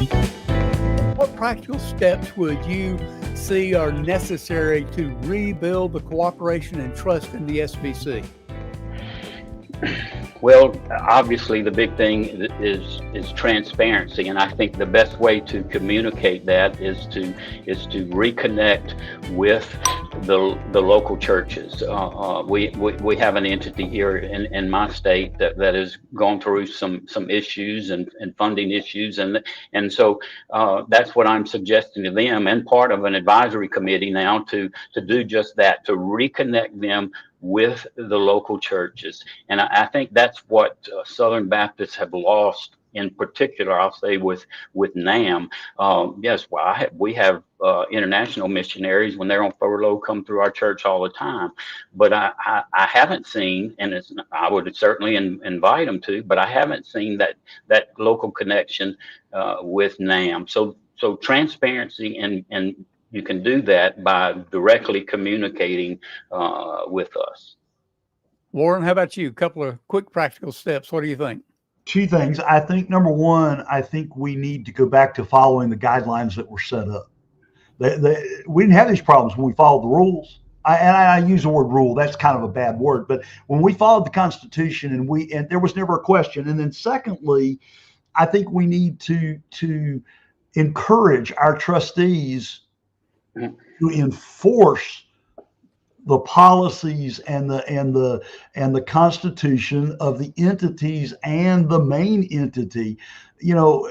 What practical steps would you see are necessary to rebuild the cooperation and trust in the SBC? Well, obviously the big thing is transparency, and I think the best way to communicate that is to reconnect with the local churches. We have an entity here in my state that has gone through some issues and funding issues, and so that's what I'm suggesting to them, and part of an advisory committee now to do just that, to reconnect them with the local churches. And I think that's what Southern Baptists have lost, in particular, I'll say with NAM. Yes, well, we have international missionaries when they're on furlough come through our church all the time. But I haven't seen, and I would certainly invite them to, but I haven't seen that local connection with NAM. So transparency, and you can do that by directly communicating with us. Warren, how about you? A couple of quick practical steps. What do you think? Two things. I think number one, I think we need to go back to following the guidelines that were set up. We didn't have these problems when we followed the rules. I use the word rule. That's kind of a bad word, but when we followed the Constitution and there was never a question. And then secondly, I think we need to encourage our trustees to enforce the policies and the Constitution of the entities and the main entity. You know,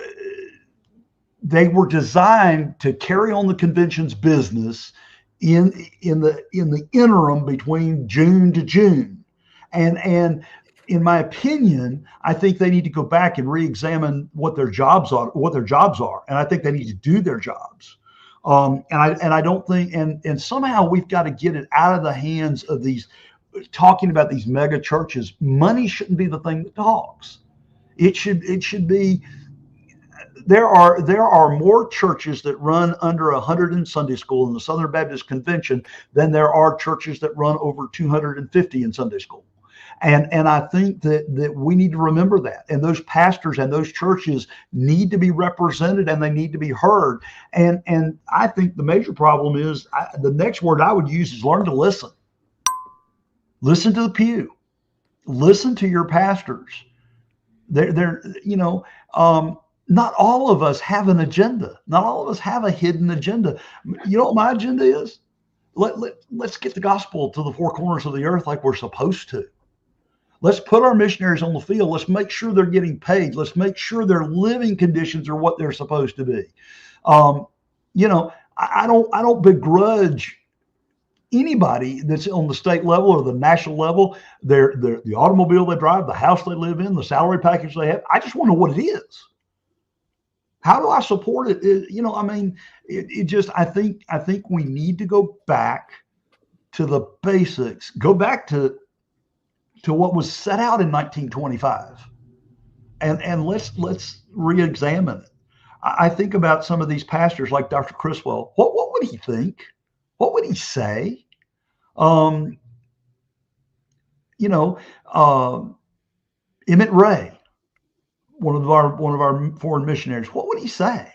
they were designed to carry on the convention's business in the interim between June to June, and in my opinion, I think they need to go back and re-examine what their jobs are, and I think they need to do their jobs. And I don't think, and somehow we've got to get it out of the hands of these, talking about these mega churches. Money shouldn't be the thing that talks. It should be, there are more churches that run under 100 in Sunday school in the Southern Baptist Convention than there are churches that run over 250 in Sunday school. And I think that we need to remember that. And those pastors and those churches need to be represented, and they need to be heard. And I think the major problem is, the next word I would use is learn to listen. Listen to the pew. Listen to your pastors. They're not all of us have an agenda. Not all of us have a hidden agenda. You know what my agenda is? Let's get the gospel to the four corners of the earth like we're supposed to. Let's put our missionaries on the field. Let's make sure they're getting paid. Let's make sure their living conditions are what they're supposed to be. I don't begrudge anybody that's on the state level or the national level, the automobile they drive, the house they live in, the salary package they have. I just want to know what it is. How do I support it? I think we need to go back to the basics. Go back to what was set out in 1925, and let's re-examine it. I think about some of these pastors like Dr. Criswell. What would he think? What would he say? Emmett Ray, one of our foreign missionaries. What would he say?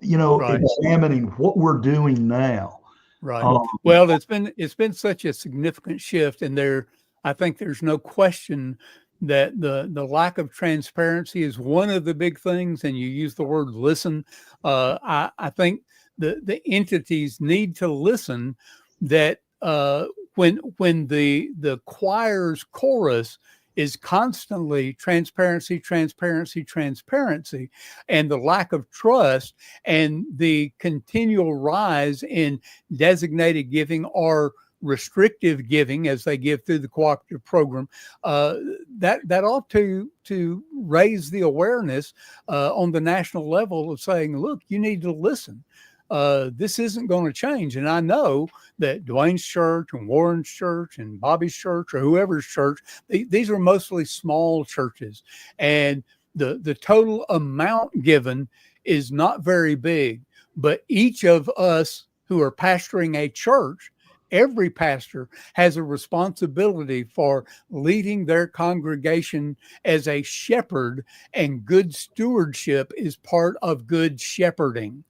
Right. Examining what we're doing now. Right. Well, it's been such a significant shift, and I think there's no question that the lack of transparency is one of the big things. And you use the word listen. I think the entities need to listen, that when the choir's chorus is constantly transparency, transparency, transparency, and the lack of trust and the continual rise in designated giving or restrictive giving as they give through the cooperative program, that ought to raise the awareness on the national level of saying, look, you need to listen. This isn't going to change. And I know that Dwayne's church and Warren's church and Bobby's church or whoever's church, these are mostly small churches, and the total amount given is not very big, but each of us who are pastoring a church every pastor has a responsibility for leading their congregation as a shepherd, and good stewardship is part of good shepherding.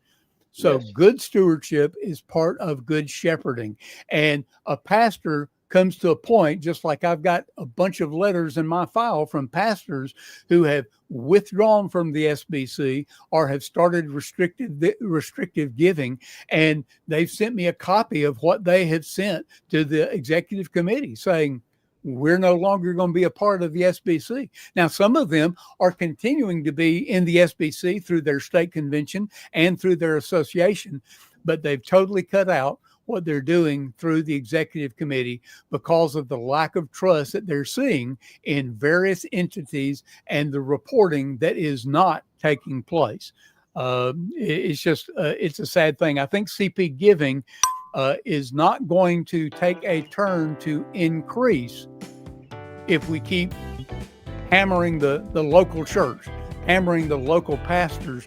So Yes. good stewardship is part of good shepherding. And a pastor comes to a point, just like I've got a bunch of letters in my file from pastors who have withdrawn from the SBC or have started restrictive giving, and they've sent me a copy of what they have sent to the executive committee saying, we're no longer going to be a part of the SBC. Now, some of them are continuing to be in the SBC through their state convention and through their association, but they've totally cut out what they're doing through the executive committee because of the lack of trust that they're seeing in various entities and the reporting that is not taking place. It's a sad thing. I think CP giving is not going to take a turn to increase if we keep hammering the local church, hammering the local pastors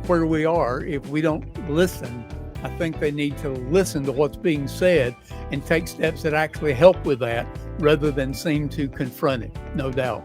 where we are. If we don't listen, I think they need to listen to what's being said and take steps that actually help with that rather than seem to confront it, no doubt.